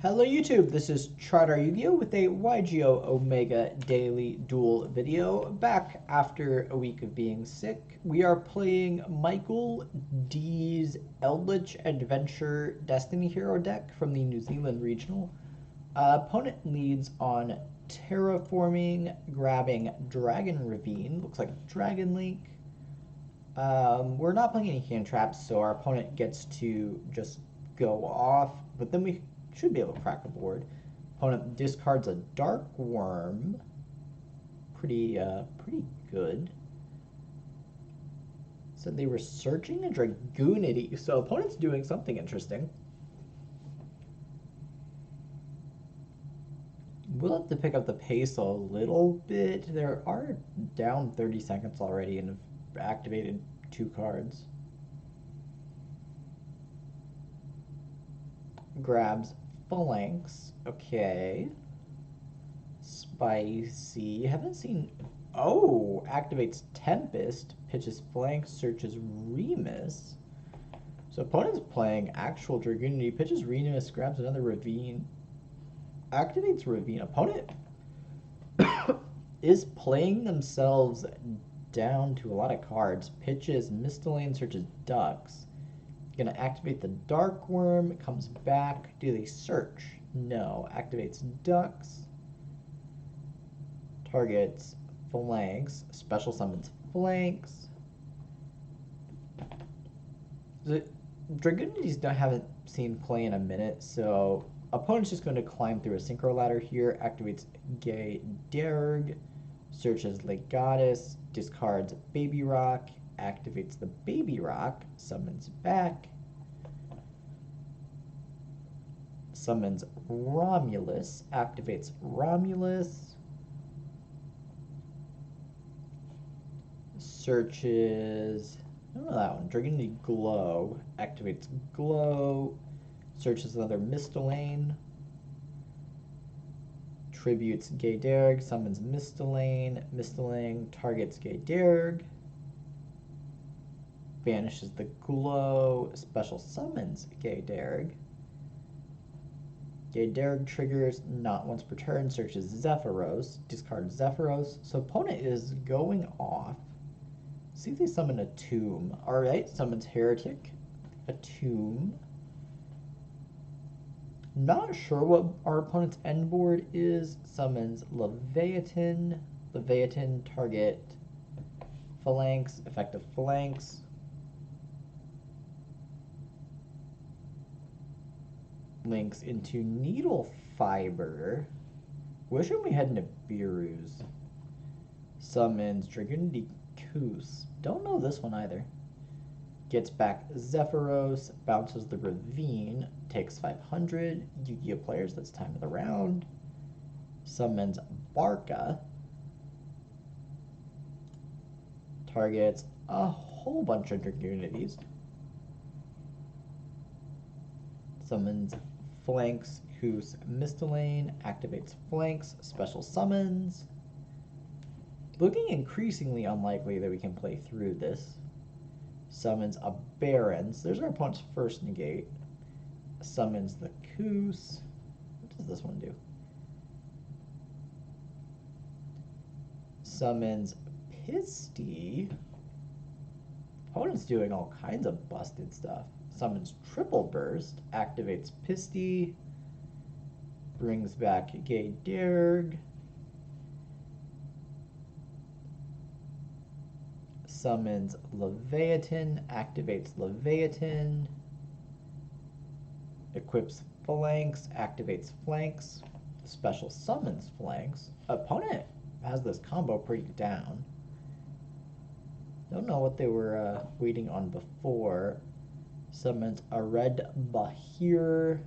Hello YouTube, this is ChardarYuGiOh with a YGO Omega Daily Duel video. Back after a week of being sick, we are playing Michael D's Eldlich Adventure Destiny Hero deck from the New Zealand Regional. Opponent leads on Terraforming, grabbing Dragon Ravine, looks like Dragon Link. We're not playing any hand traps, so our opponent gets to just go off, but then we should be able to crack the board. Opponent discards a Dark Worm. Pretty good. Said they were searching a Dragunity, so opponent's doing something interesting. We'll have to pick up the pace a little bit. They are down 30 seconds already and have activated 2 cards. Grabs Phalanx. Okay. Spicy. Haven't seen... Oh! Activates Tempest. Pitches Flank. Searches Remus. So opponent's playing actual Dragunity. Pitches Remus. Grabs another Ravine. Activates Ravine. Opponent is playing themselves down to a lot of cards. Pitches Misthalane. Searches Ducks. Gonna activate the Dark Worm, it comes back. Do they search? No. Activates Ducks. Targets Phalanx. Special summons Phalanx. The Dragunities haven't seen play in a minute, so opponent's just going to climb through a synchro ladder here. Activates Gay Derg. Searches Lake Goddess. Discards Baby Rock. Activates the Baby Rock, summons back, summons Romulus, activates Romulus, searches, I don't know that one, Dragunity Glow, activates Glow, searches another Misthalane, tributes Gay Derg, summons Misthalane, Misthalane targets Gay Derg, banishes the Glow, special summons Gay Derg. Gay Derg triggers not once per turn, searches Zephyros, discards Zephyros. So opponent is going off. See if they summon a Tomb. Alright, summons Heretic, a Tomb. Not sure what our opponent's end board is. Summons Leviathan. Leviathan target Phalanx, effective Phalanx. Links into Needle Fiber. Wishing we had Nibiru's. Summons Dragunity Koos. Don't know this one either. Gets back Zephyros. Bounces the Ravine. Takes 500. Yu-Gi-Oh players, that's time of the round. Summons Barca. Targets a whole bunch of Dragunities. Summons Flanks, Koos, Misthalane, activates Flanks, special summons. Looking increasingly unlikely that we can play through this. Summons a Barons. There's our opponent's first negate. Summons the Koos. What does this one do? Summons Pisty. Opponent's doing all kinds of busted stuff. Summons Triple Burst, activates Pisty, brings back Gay Derg, summons Leviathan, activates Leviathan, equips Phalanx, activates Flanks, special summons Flanks. Opponent has this combo pretty down. Don't know what they were waiting on before. Summons a Red Bahir.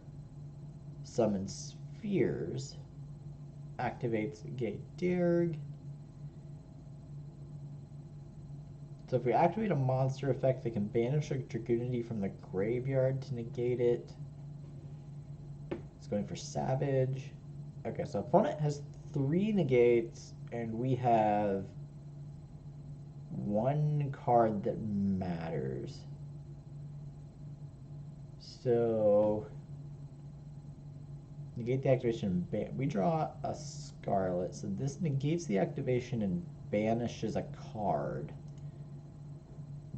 Summons Spheres. Activates Gay Derg. So if we activate a monster effect, they can banish a Dragunity from the graveyard to negate it. It's going for Savage. Okay, so opponent has 3 negates, and we have 1 card that matters. So Negate the activation. We draw a Scarlet, so this negates the activation and banishes a card.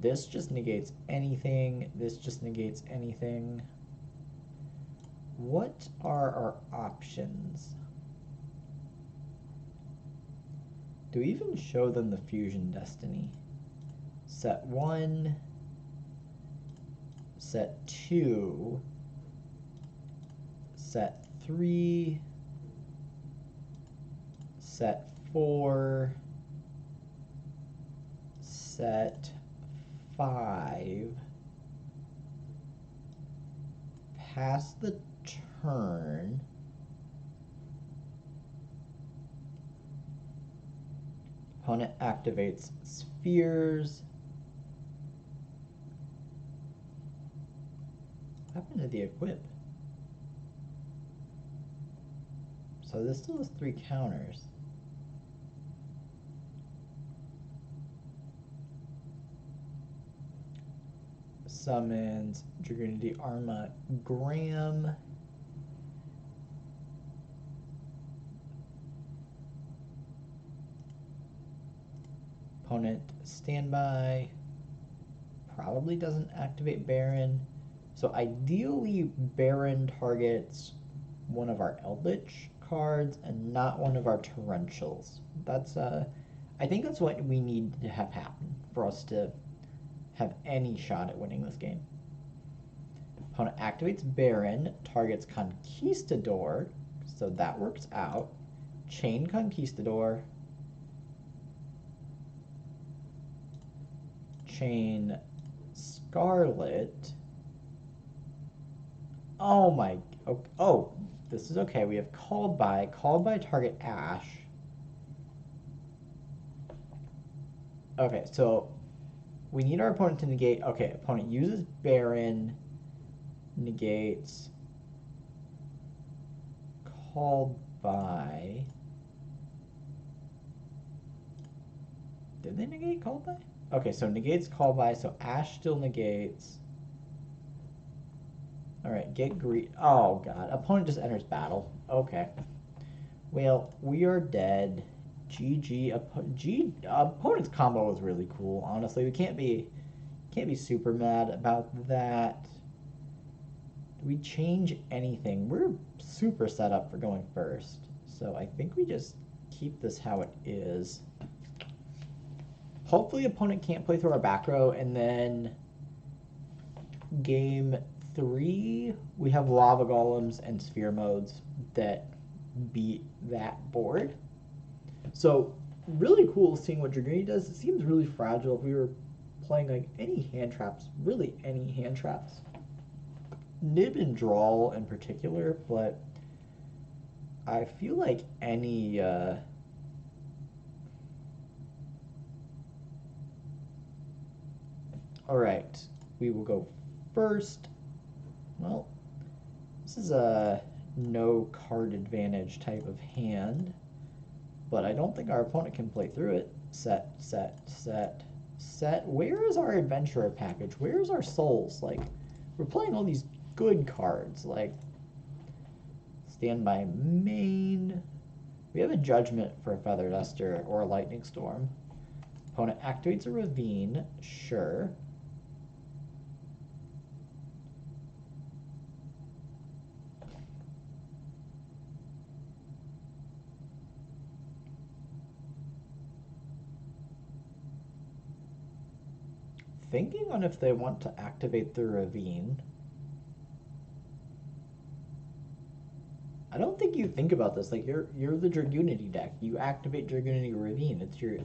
This just negates anything. This just negates anything. What are our options? Do we even show them the Fusion Destiny? Set 1, set 2, set 3, set 4, set 5, pass the turn, opponent activates spheres. What happened to the equip? So this still has 3 counters. Summons Dragunity Arma Graham. Opponent standby. Probably doesn't activate Baron. So ideally Baron targets one of our Eldlich cards and not one of our Torrentials. That's I think that's what we need to have happen for us to have any shot at winning this game. Opponent activates Baron, targets Conquistador, so that works out. Chain Conquistador. Chain Scarlet. Oh my, oh, this is okay. We have called by target Ash. Okay, so we need our opponent to negate. Okay, opponent uses Baron, negates, called by. Did they negate called by? Okay, so negates called by, so Ash still negates. Alright, get greed. Oh god, opponent just enters battle. Okay. Well, we are dead. GG. Opponent's combo was really cool, honestly. We can't be super mad about that. Do we change anything? We're super set up for going first. So I think we just keep this how it is. Hopefully opponent can't play through our back row, and then game 3 we have lava golems and sphere modes that beat that board. So really cool seeing what Dragunity does. It seems really fragile if we were playing like any hand traps, really any hand traps. Nib and draw in particular, but I feel like any alright, we will go first. Well, this is a no card advantage type of hand, but I don't think our opponent can play through it. Set, set, set, set. Where is our adventurer package? Where is our souls? Like, we're playing all these good cards, like Standby Main. We have a Judgment for a Feather Duster or a Lightning Storm. Opponent activates a Ravine, sure. Thinking on if they want to activate the Ravine. I don't think you think about this. Like, you're the Dragunity deck. You activate Dragunity Ravine. It's your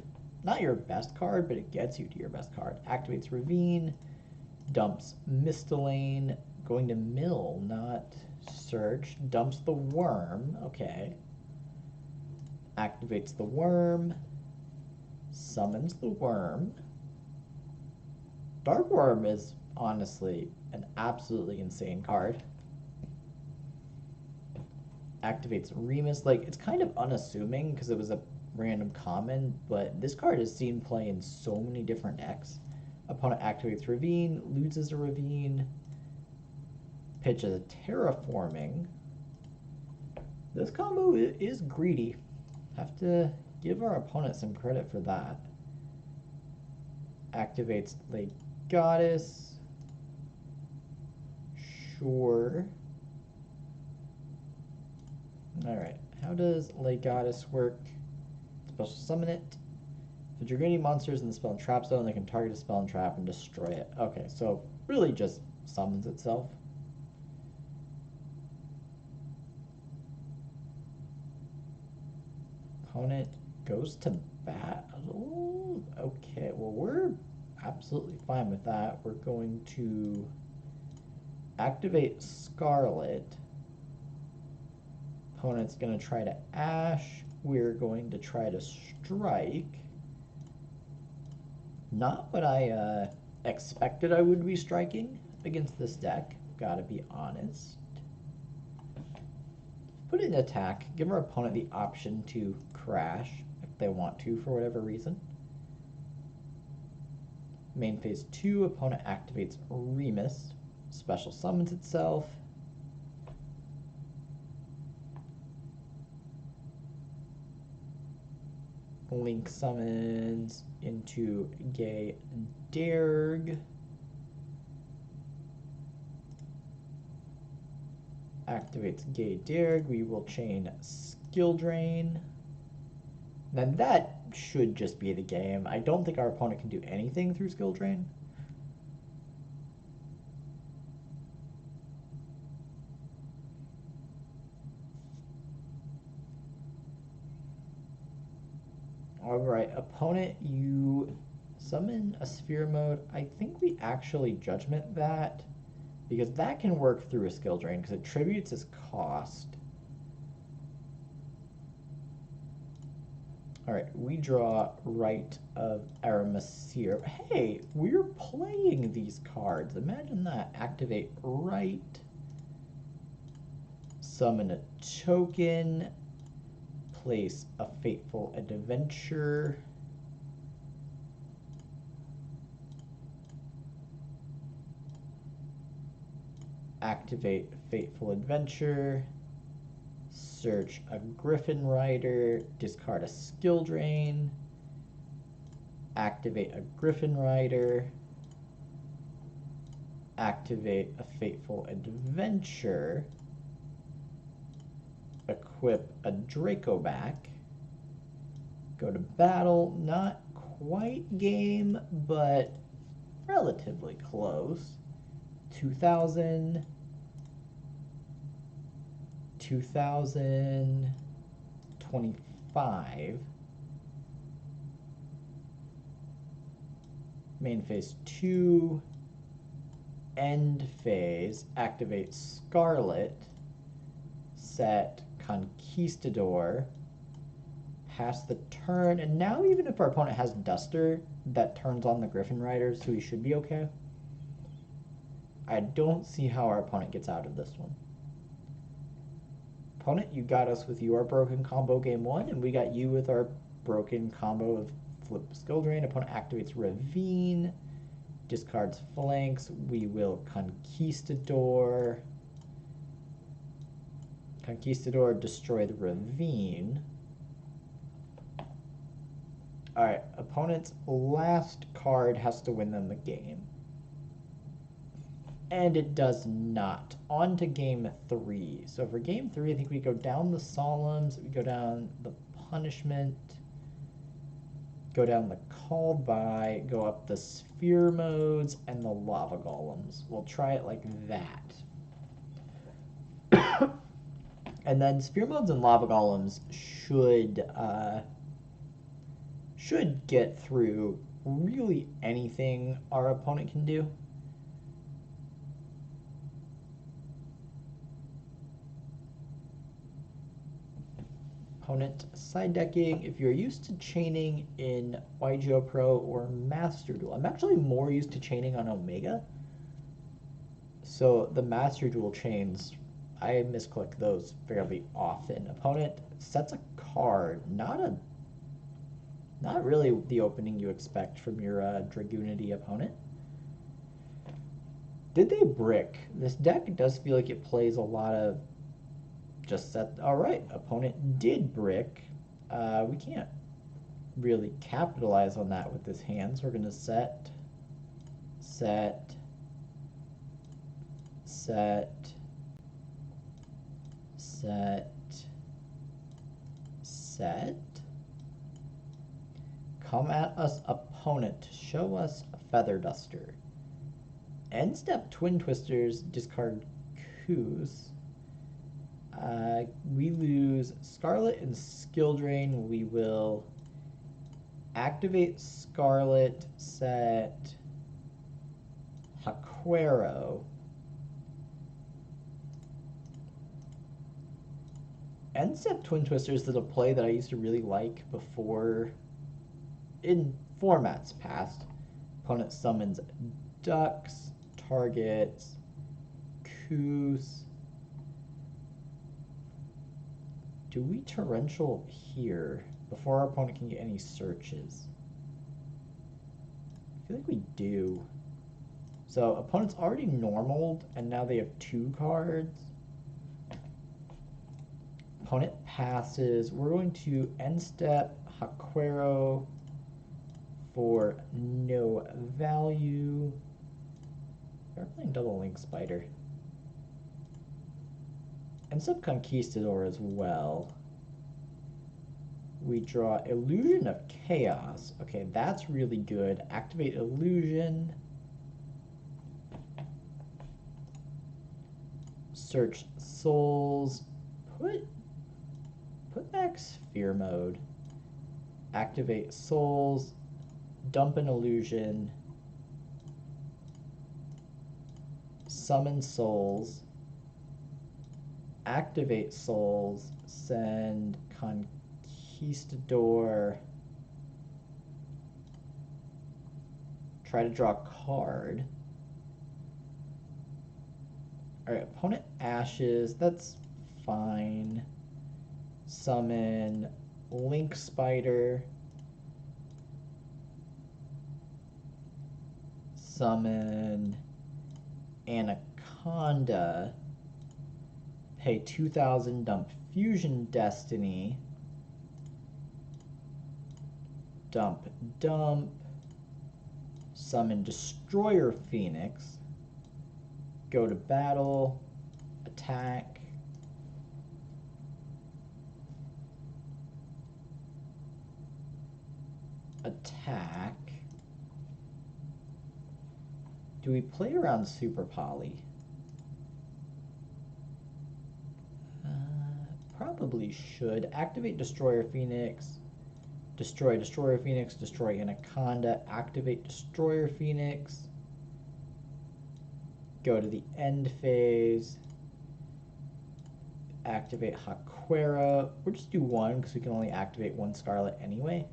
not your best card, but it gets you to your best card. Activates Ravine, dumps Mistylane, going to mill, not search. Dumps the Worm. Okay. Activates the Worm. Summons the Worm. Dark Worm is honestly an absolutely insane card. Activates Remus. Like, it's kind of unassuming because it was a random common, but this card is seen play in so many different decks. Opponent activates Ravine, loses a Ravine, pitches a Terraforming, This combo is greedy. Have to give our opponent some credit for that. Activates Late Goddess. Sure. Alright, how does Late Goddess work? Special summon it. If the Dragunity monster is in the spell and trap zone, they can target a spell and trap and destroy it. Okay, so really just summons itself. Opponent goes to battle. Okay, well, we're absolutely fine with that. We're going to activate Scarlet. Opponent's going to try to Ash. We're going to try to strike. Not what I expected I would be striking against this deck, gotta be honest. Put in attack, give our opponent the option to crash if they want to for whatever reason. Main phase 2, opponent activates Remus, special summons itself. Link summons into Gay Derg. Activates Gay Derg. We will chain Skill Drain. Then that should just be the game. I don't think our opponent can do anything through Skill Drain. Alright, opponent, you summon a Sphere Mode. I think we actually Judgment that, because that can work through a Skill Drain, because it tributes his cost. Alright, we draw Rite of Aramasir. Hey, we're playing these cards. Imagine that. Activate Rite. Summon a token. Place a Fateful Adventure. Activate Fateful Adventure. Search a Griffin Rider. Discard a Skill Drain. Activate a Griffin Rider. Activate a Fateful Adventure. Equip a Draco back. Go to battle. Not quite game, but relatively close. 2000. 2025. Main phase 2. End phase. Activate Scarlet. Set Conquistador. Pass the turn. And now even if our opponent has Duster, that turns on the Griffin Rider, so he should be okay. I don't see how our opponent gets out of this one. Opponent, you got us with your broken combo game 1, and we got you with our broken combo of Flip Skill Drain. Opponent activates Ravine, discards Flanks. We will Conquistador. Conquistador, destroy the Ravine. Alright, opponent's last card has to win them the game. And it does not. On to game 3. So for game 3, I think we go down the Solemns, we go down the Punishment, go down the Called By, go up the Sphere Modes, and the Lava Golems. We'll try it like that. And then Sphere Modes and Lava Golems should get through really anything our opponent can do. Opponent side decking. If you're used to chaining in YGO Pro or Master Duel, I'm actually more used to chaining on Omega. So the Master Duel chains, I misclick those fairly often. Opponent sets a card, not really the opening you expect from your Dragunity opponent. Did they brick? This deck does feel like it plays a lot of just set. All right, opponent did brick. We can't really capitalize on that with this hand, so we're going to set, set, set, set, set. Come at us, opponent. Show us a Feather Duster. End step Twin Twisters, discard Coos. We lose Scarlet and Skill Drain. We will activate Scarlet, set Haquero. End step Twin Twisters is a play that I used to really like before in formats past. Opponent summons Ducks, targets Coos. Do we torrential here before our opponent can get any searches? I feel like we do. So opponent's already normaled and now they have 2 cards. Opponent passes. We're going to end step Haquero for no value. They're playing double link spider. And step Conquistador as well. We draw Illusion of Chaos. Okay, that's really good. Activate Illusion. Search Souls. Put back Sphere Mode. Activate Souls. Dump an Illusion. Summon Souls. Activate Souls. Send Conquistador. Try to draw a card. Alright, opponent ashes. That's fine. Summon Link Spider. Summon Anaconda. Pay 2,000, dump Fusion Destiny. Dump. Summon Destroyer Phoenix. Go to battle. Attack. Attack. Do we play around Super Poly? Probably should. Activate Destroyer Phoenix. Destroy Destroyer Phoenix. Destroy Anaconda. Activate Destroyer Phoenix. Go to the end phase. Activate Haquera. We'll just do one because we can only activate 1 Scarlet anyway.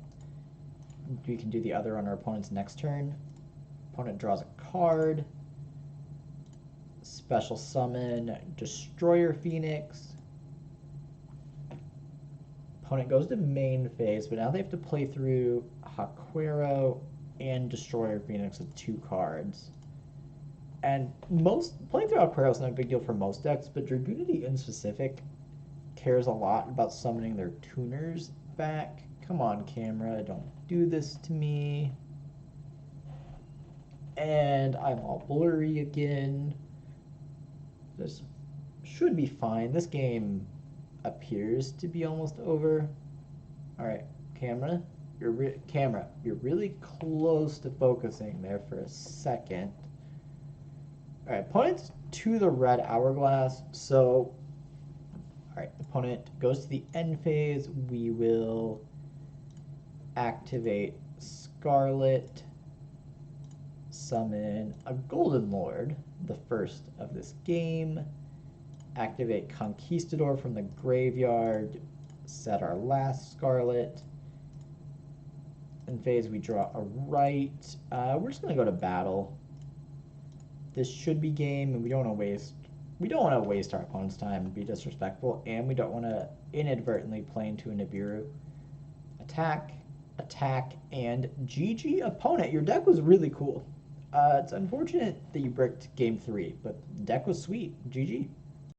We can do the other on our opponent's next turn. Opponent draws a card. Special summon Destroyer Phoenix. Opponent goes to main phase, but now they have to play through Haquero and Destroyer Phoenix with 2 cards. And playing through Haquero is not a big deal for most decks, but Dragunity in specific cares a lot about summoning their tuners back. Come on, camera, don't do this to me. And I'm all blurry again. This should be fine. This game appears to be almost over. Alright, camera, you're really close to focusing there for a second. Alright, opponent's to the red hourglass, so alright, opponent goes to the end phase. We will activate Scarlet, summon a Golden Lord, the first of this game, activate Conquistador from the graveyard, set our last Scarlet. In phase we draw a right. We're just going to go to battle. This should be game, and we don't want to waste our opponent's time and be disrespectful, and we don't want to inadvertently play into a Nibiru. Attack, and GG opponent. Your deck was really cool. It's unfortunate that you bricked game 3, but the deck was sweet. GG.